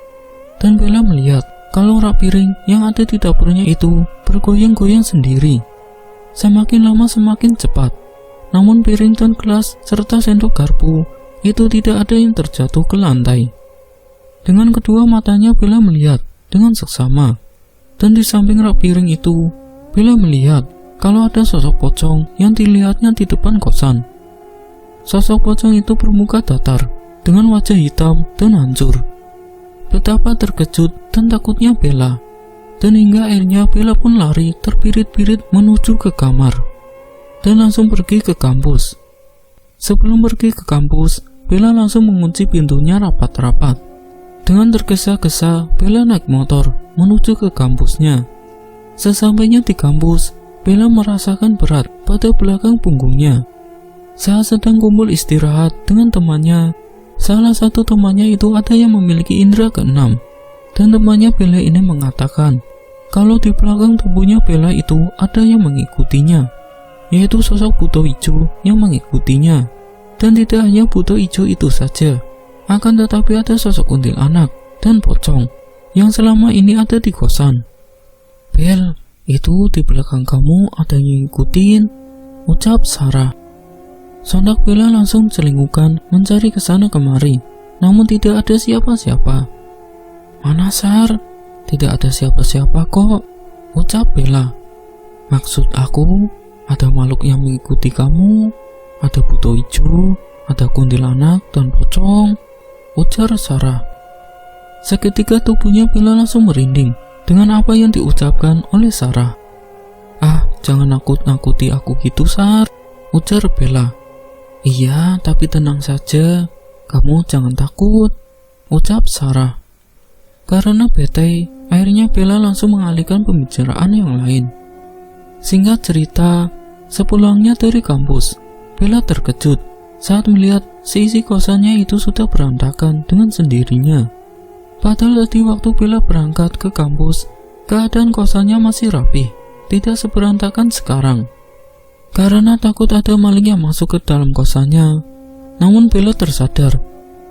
[SPEAKER 1] dan Bella melihat kalau rak piring yang ada di dapurnya itu bergoyang-goyang sendiri. Semakin lama semakin cepat, namun piring dan gelas serta sendok garpu itu tidak ada yang terjatuh ke lantai. Dengan kedua matanya Bella melihat dengan seksama, dan di samping rak piring itu Bella melihat kalau ada sosok pocong yang dilihatnya di depan kosan. Sosok pocong itu bermuka datar dengan wajah hitam dan hancur. Betapa terkejut dan takutnya Bella, dan hingga akhirnya Bella pun lari terpirit-pirit menuju ke kamar dan langsung pergi ke kampus. Sebelum pergi ke kampus, Bella langsung mengunci pintunya rapat-rapat. Dengan tergesa-gesa, Bella naik motor menuju ke kampusnya. Sesampainya di kampus, Bella merasakan berat pada belakang punggungnya. Saat sedang kumpul istirahat dengan temannya, salah satu temannya itu ada yang memiliki indera keenam dan temannya Bella ini mengatakan kalau di belakang tubuhnya Bella itu ada yang mengikutinya, yaitu sosok buto hijau yang mengikutinya. Dan tidak hanya buto hijau itu saja, akan tetapi ada sosok kuntilanak dan pocong yang selama ini ada di kosan. "Bel, itu di belakang kamu ada yang ngikutin," ucap Sarah. Sontak Bella langsung celingukan mencari kesana kemari, namun tidak ada siapa-siapa. "Mana Sar? Tidak ada siapa-siapa kok," ucap Bella. "Maksud aku, ada makhluk yang mengikuti kamu, ada buto hijau, ada kuntilanak dan pocong," ujar Sarah. Seketika tubuhnya Bella langsung merinding dengan apa yang diucapkan oleh Sarah. "Ah, jangan nakut-nakuti aku gitu, Sar," ujar Bella. "Iya, tapi tenang saja, kamu jangan takut," ucap Sarah. Karena bete, akhirnya Bella langsung mengalihkan pembicaraan yang lain. Singkat cerita, sepulangnya dari kampus, Bella terkejut saat melihat seisi kosannya itu sudah berantakan dengan sendirinya. Padahal tadi waktu Bella berangkat ke kampus, keadaan kosannya masih rapi, tidak seberantakan sekarang. Karena takut ada maling yang masuk ke dalam kosannya, namun Bella tersadar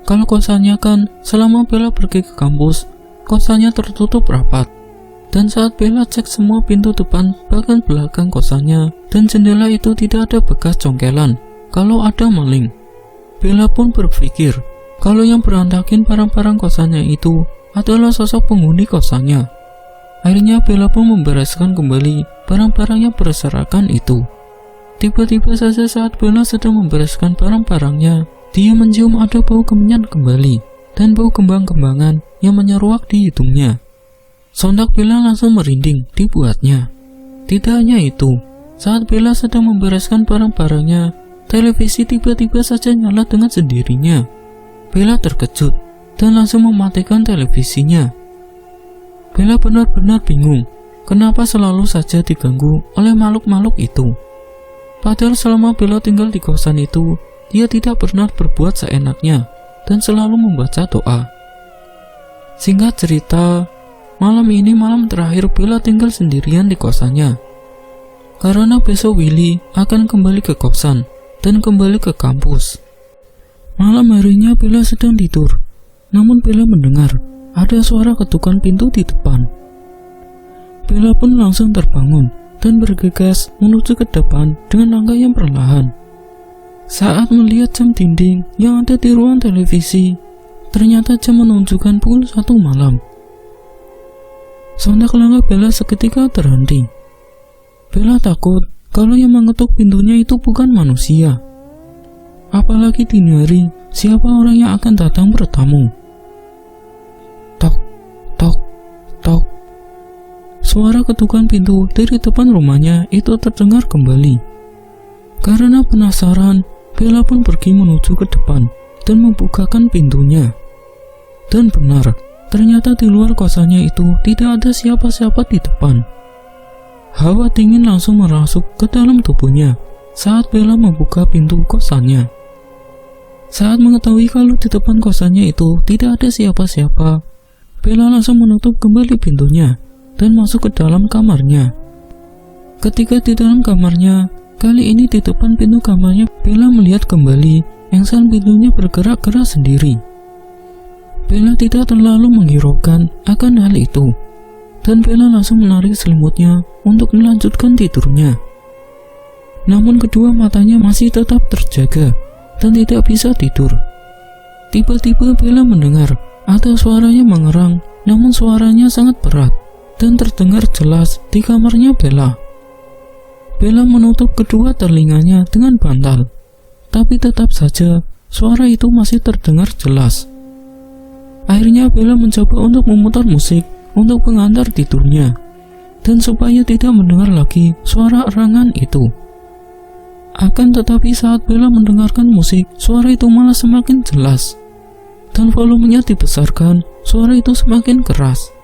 [SPEAKER 1] kalau kosannya kan selama Bella pergi ke kampus, kosannya tertutup rapat. Dan saat Bella cek semua pintu depan bahkan belakang kosannya dan jendela itu tidak ada bekas congkelan kalau ada maling. Bella pun berpikir kalau yang berantakin barang-barang kosannya itu adalah sosok penghuni kosannya. Akhirnya Bella pun membereskan kembali barang-barang yang berserakan itu. Tiba-tiba saja saat Bella sedang membereskan barang-barangnya, dia mencium ada bau kemenyan kembali dan bau kembang-kembangan yang menyeruak di hidungnya. Sontak Bella langsung merinding dibuatnya. Tidak hanya itu, saat Bella sedang membereskan barang-barangnya, televisi tiba-tiba saja nyala dengan sendirinya. Bella terkejut dan langsung mematikan televisinya. Bella benar-benar bingung kenapa selalu saja diganggu oleh makhluk-makhluk itu. Padahal selama Bella tinggal di kosan itu, dia tidak pernah berbuat seenaknya dan selalu membaca doa. Singkat cerita, malam ini malam terakhir Bella tinggal sendirian di kosannya. Karena besok Willy akan kembali ke kosan dan kembali ke kampus. Malam harinya Bella sedang tidur, namun Bella mendengar ada suara ketukan pintu di depan. Bella pun langsung terbangun dan bergegas menuju ke depan dengan langkah yang perlahan. Saat melihat jam dinding yang ada di ruang televisi, ternyata jam menunjukkan pukul 1 malam. Sontak langkah Bella seketika terhenti. Bella takut kalau yang mengetuk pintunya itu bukan manusia. Apalagi dini hari, siapa orang yang akan datang bertamu? Tok, tok, tok. Suara ketukan pintu dari depan rumahnya itu terdengar kembali. Karena penasaran, Bella pun pergi menuju ke depan dan membukakan pintunya. Dan benar, ternyata di luar kosannya itu tidak ada siapa-siapa di depan. Hawa dingin langsung merasuk ke dalam tubuhnya saat Bella membuka pintu kosannya. Saat mengetahui kalau di depan kosannya itu tidak ada siapa-siapa, Bella langsung menutup kembali pintunya dan masuk ke dalam kamarnya. Ketika di dalam kamarnya, kali ini di depan pintu kamarnya Bella melihat kembali engsel pintunya bergerak-gerak sendiri. Bella tidak terlalu menghiraukan akan hal itu, dan Bella langsung menarik selimutnya untuk melanjutkan tidurnya. Namun kedua matanya masih tetap terjaga dan tidak bisa tidur. Tiba-tiba Bella mendengar ada suaranya mengerang, namun suaranya sangat berat dan terdengar jelas di kamarnya Bella. Bella menutup kedua telinganya dengan bantal, tapi tetap saja suara itu masih terdengar jelas. Akhirnya Bella mencoba untuk memutar musik untuk pengantar tidurnya, dan supaya tidak mendengar lagi suara erangan itu. Akan tetapi saat Bella mendengarkan musik, suara itu malah semakin jelas, dan volumenya dibesarkan, suara itu semakin keras.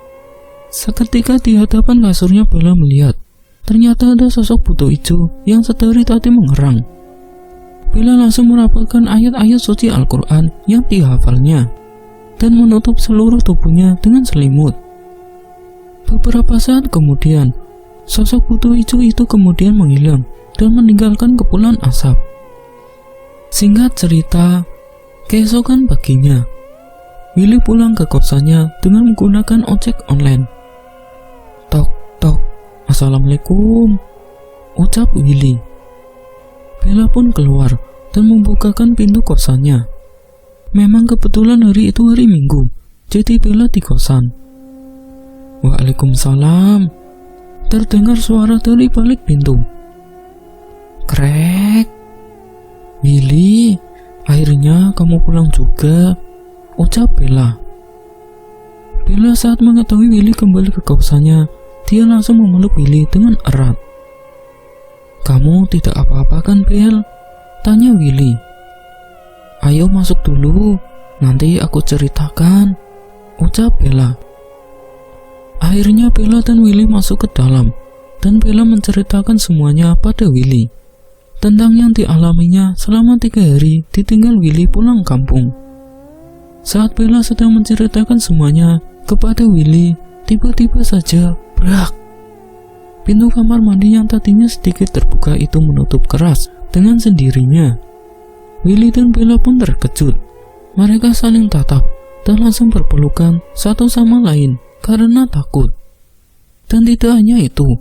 [SPEAKER 1] Seketika di hadapan kasurnya Bella melihat ternyata ada sosok buto hijau yang sedari tadi mengerang. Bella langsung merapatkan ayat-ayat suci Al-Quran yang dihafalnya. dan menutup seluruh tubuhnya dengan selimut. Beberapa saat kemudian, sosok putih hijau itu kemudian menghilang dan meninggalkan kepulan asap. Singkat cerita, keesokan paginya, Willy pulang ke kosannya dengan menggunakan ojek online. Tok, tok, assalamualaikum, ucap Willy. Bella pun keluar dan membukakan pintu kosannya. Memang kebetulan hari itu hari Minggu, jadi Bella di kosan. Waalaikumsalam, terdengar suara dari balik pintu. Krek. Willy, akhirnya kamu pulang juga, ucap Bella. Bella saat mengetahui Willy kembali ke kosannya, dia langsung memeluk Willy dengan erat. Kamu tidak apa-apa kan, Bel? Tanya Willy. Ayo masuk dulu, nanti aku ceritakan, ucap Bella. Akhirnya Bella dan Willy masuk ke dalam, dan Bella menceritakan semuanya pada Willy tentang yang dialaminya selama 3 hari ditinggal Willy pulang kampung. Saat Bella sedang menceritakan semuanya kepada Willy, tiba-tiba saja brak. Pintu kamar mandi yang tadinya sedikit terbuka itu menutup keras dengan sendirinya. Willy dan Bella pun terkejut. Mereka saling tatap dan langsung berpelukan satu sama lain karena takut. Dan tidak hanya itu,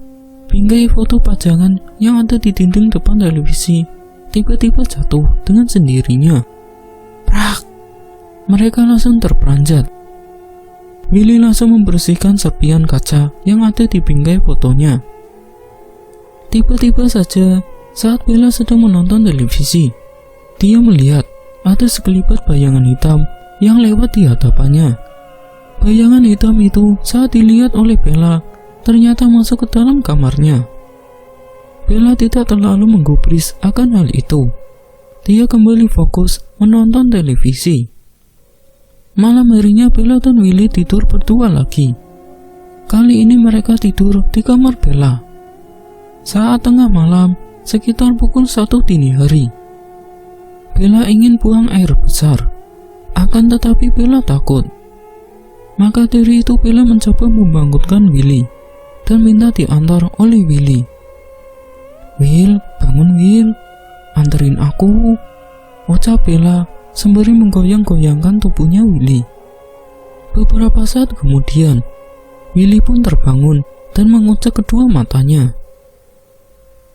[SPEAKER 1] bingkai foto pajangan yang ada di dinding depan televisi tiba-tiba jatuh dengan sendirinya. Prak! Mereka langsung terperanjat. Willy langsung membersihkan serpihan kaca yang ada di bingkai fotonya. Tiba-tiba saja, saat Bella sedang menonton televisi, dia melihat ada sekelibat bayangan hitam yang lewat di hadapannya. Bayangan hitam itu saat dilihat oleh Bella ternyata masuk ke dalam kamarnya. Bella tidak terlalu menggubris akan hal itu. Dia kembali fokus menonton televisi. Malam harinya Bella dan Willy tidur berdua lagi. Kali ini mereka tidur di kamar Bella. Saat tengah malam, sekitar pukul 1 dini hari, Bella ingin buang air besar, akan tetapi Bella takut. Maka dari itu Bella mencoba membangunkan Willy dan minta diantar oleh Willy. Will, bangun Will, anterin aku, ucap Bella sembari menggoyang-goyangkan tubuhnya Willy. Beberapa saat kemudian, Willy pun terbangun dan mengucek kedua matanya.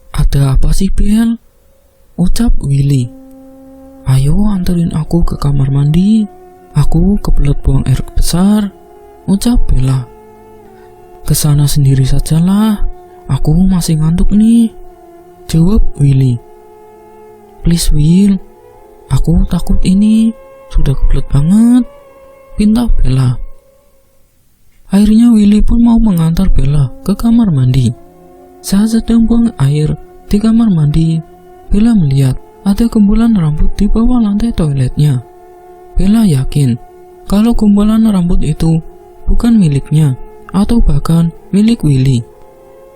[SPEAKER 1] Ada apa sih, Bel? Ucap Willy. Ayo anterin aku ke kamar mandi. Aku kebelet buang air besar, ucap Bella. Kesana sendiri sajalah, aku masih ngantuk nih, jawab Willy. Please Will, aku takut ini, sudah kebelet banget, pinta Bella. Akhirnya Willy pun mau mengantar Bella ke kamar mandi. Saat sedang buang air di kamar mandi, Bella melihat ada gumpulan rambut di bawah lantai toiletnya. Bella yakin kalau gumpulan rambut itu bukan miliknya atau bahkan milik Willy,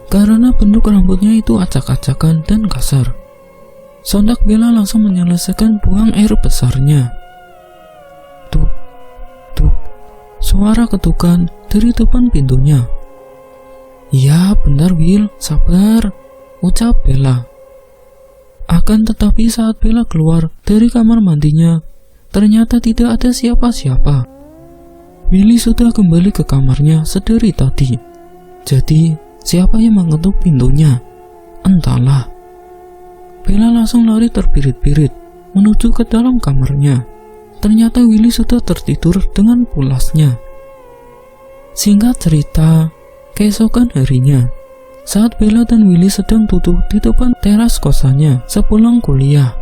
[SPEAKER 1] karena bentuk rambutnya itu acak-acakan dan kasar. Sontak Bella langsung menyelesaikan buang air besarnya. Tuk, tuk, suara ketukan dari depan pintunya. Ya, bentar Will, sabar, ucap Bella. Akan tetapi saat Bella keluar dari kamar mandinya, ternyata tidak ada siapa-siapa. Willy sudah kembali ke kamarnya sedari tadi. Jadi, siapa yang mengetuk pintunya? Entahlah. Bella langsung lari terbirit-birit menuju ke dalam kamarnya. Ternyata Willy sudah tertidur dengan pulasnya. Singkat cerita, keesokan harinya, saat Bella dan Willy sedang duduk di depan teras kosannya sepulang kuliah,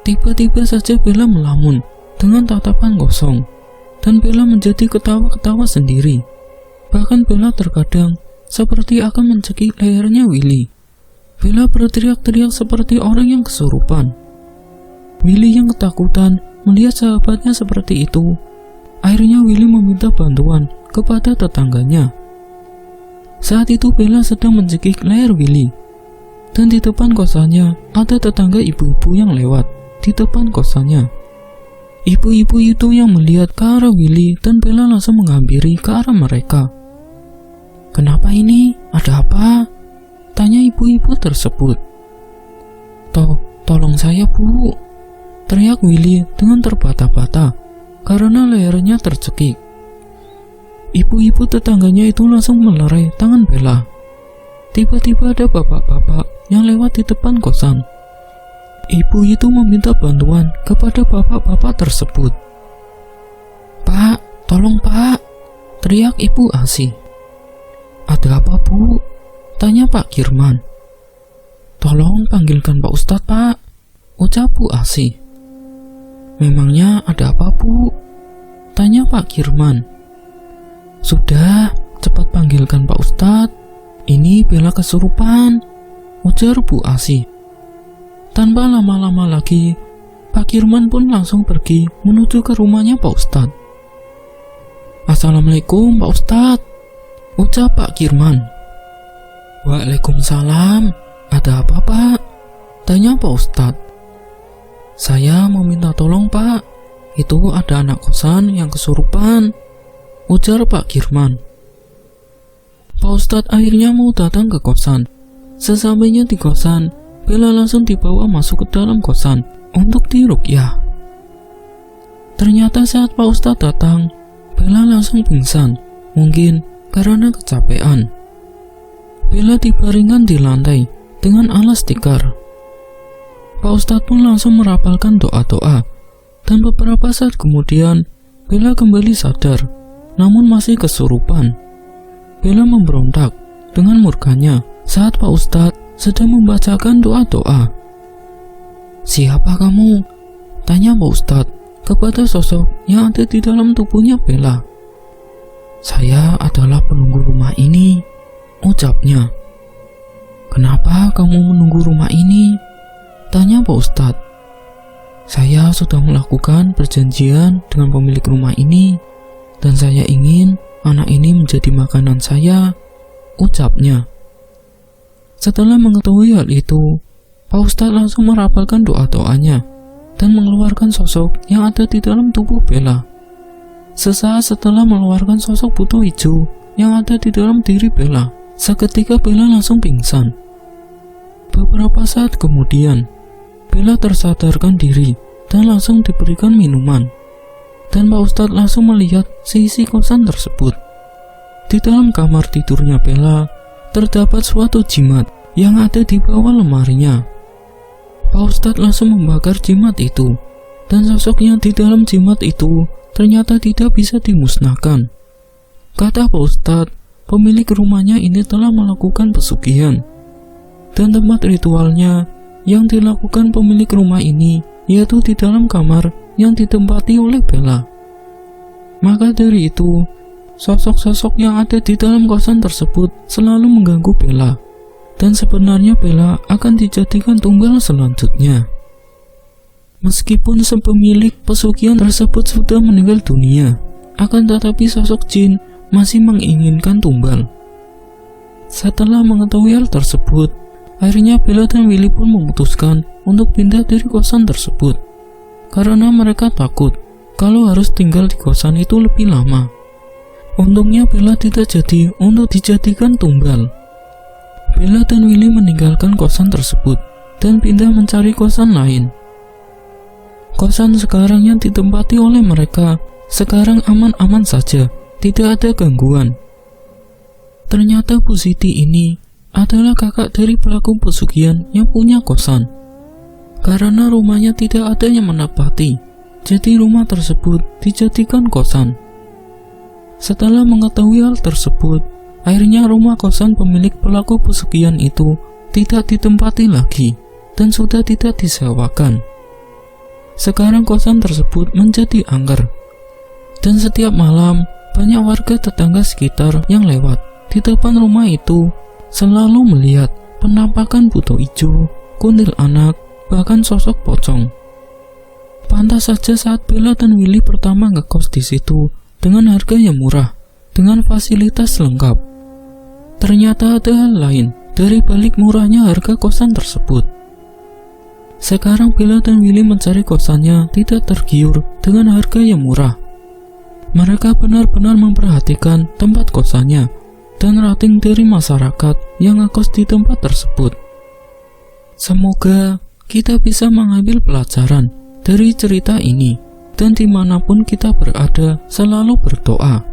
[SPEAKER 1] tiba-tiba saja Bella melamun dengan tatapan kosong, dan Bella menjadi ketawa-ketawa sendiri. Bahkan Bella terkadang seperti akan mencekik lehernya Willy. Bella berteriak-teriak seperti orang yang kesurupan. Willy yang ketakutan melihat sahabatnya seperti itu. Akhirnya Willy meminta bantuan kepada tetangganya. Saat itu Bella sedang mencekik leher Willy, dan di depan kosannya ada tetangga ibu-ibu yang lewat di depan kosannya. Ibu-ibu itu yang melihat ke arah Willy dan Bella langsung menghampiri ke arah mereka. "Kenapa ini? Ada apa?" tanya ibu-ibu tersebut. Tolong saya, Bu," teriak Willy dengan terbata-bata karena lehernya tercekik. Ibu-ibu tetangganya itu langsung melerai tangan Bella. Tiba-tiba ada bapak-bapak yang lewat di depan kosan. Ibu itu meminta bantuan kepada bapak-bapak tersebut. "Pak, tolong Pak," teriak Ibu Asih. "Ada apa, Bu?" tanya Pak Kirman. "Tolong panggilkan Pak Ustadz, Pak," ucap Bu Asih. "Memangnya ada apa, Bu?" tanya Pak Kirman. "Sudah, cepat panggilkan Pak Ustadz. Ini Bella kesurupan," ujar Bu Asih. Tanpa lama-lama lagi, Pak Kirman pun langsung pergi menuju ke rumahnya Pak Ustadz. "Assalamualaikum Pak Ustadz," ucap Pak Kirman. "Waalaikumsalam, ada apa Pak?" tanya Pak Ustadz. "Saya mau minta tolong Pak, itu ada anak kosan yang kesurupan," ujar Pak Kirman. Pak Ustadz akhirnya mau datang ke kosan. Sesampainya di kosan, Bella langsung dibawa masuk ke dalam kosan untuk diruqyah. Ternyata saat Pak Ustadz datang, Bella langsung pingsan, mungkin karena kecapean. Bella dibaringkan di lantai dengan alas tikar. Pak Ustadz pun langsung merapalkan doa-doa, dan beberapa saat kemudian Bella kembali sadar, namun masih kesurupan. Bella memberontak dengan murkanya saat Pak Ustadz sedang membacakan doa-doa. "Siapa kamu?" tanya Pak Ustadz kepada sosok yang ada di dalam tubuhnya Bella. "Saya adalah penunggu rumah ini," ucapnya. "Kenapa kamu menunggu rumah ini?" tanya Pak Ustadz. "Saya sudah melakukan perjanjian dengan pemilik rumah ini, dan saya ingin anak ini menjadi makanan saya," ucapnya. Setelah mengetahui hal itu, Pak Ustadz langsung merapalkan doa-doanya dan mengeluarkan sosok yang ada di dalam tubuh Bella. Sesaat setelah mengeluarkan sosok buto hijau yang ada di dalam diri Bella, seketika Bella langsung pingsan. Beberapa saat kemudian, Bella tersadarkan diri dan langsung diberikan minuman. Dan Pak Ustadz langsung melihat seisi kosan tersebut. Di dalam kamar tidurnya Bella, terdapat suatu jimat yang ada di bawah lemarinya. Pak Ustadz langsung membakar jimat itu, dan sosok yang di dalam jimat itu ternyata tidak bisa dimusnahkan. Kata Pak Ustadz, pemilik rumahnya ini telah melakukan pesugihan, dan tempat ritualnya yang dilakukan pemilik rumah ini yaitu di dalam kamar yang ditempati oleh Bella. Maka dari itu, sosok-sosok yang ada di dalam kosan tersebut selalu mengganggu Bella, dan sebenarnya Bella akan dijadikan tumbal selanjutnya. Meskipun sepemilik pesugihan tersebut sudah meninggal dunia, akan tetapi sosok jin masih menginginkan tumbal. Setelah mengetahui hal tersebut, akhirnya Bella dan Willy pun memutuskan untuk pindah dari kosan tersebut, karena mereka takut kalau harus tinggal di kosan itu lebih lama. Untungnya Bella tidak jadi untuk dijadikan tumbal. Bella dan Willy meninggalkan kosan tersebut dan pindah mencari kosan lain. Kosan sekarang yang ditempati oleh mereka sekarang aman-aman saja, tidak ada gangguan. Ternyata Bu Siti ini adalah kakak dari pelaku pesugihan yang punya kosan. Karena rumahnya tidak ada yang menempati, jadi rumah tersebut dijadikan kosan. Setelah mengetahui hal tersebut, akhirnya rumah kosan pemilik pelaku pesugihan itu tidak ditempati lagi dan sudah tidak disewakan. Sekarang kosan tersebut menjadi angker, dan setiap malam banyak warga tetangga sekitar yang lewat di depan rumah itu selalu melihat penampakan buto hijau, kuntilanak, bahkan sosok pocong. Pantas saja saat Bella dan Willy pertama ngekos di situ dengan harga yang murah, dengan fasilitas lengkap. Ternyata ada hal lain dari balik murahnya harga kosan tersebut. Sekarang Bella dan Willy mencari kosannya tidak tergiur dengan harga yang murah. Mereka benar-benar memperhatikan tempat kosannya dan rating dari masyarakat yang ngekos di tempat tersebut. Semoga kita bisa mengambil pelajaran dari cerita ini dan dimanapun kita berada selalu berdoa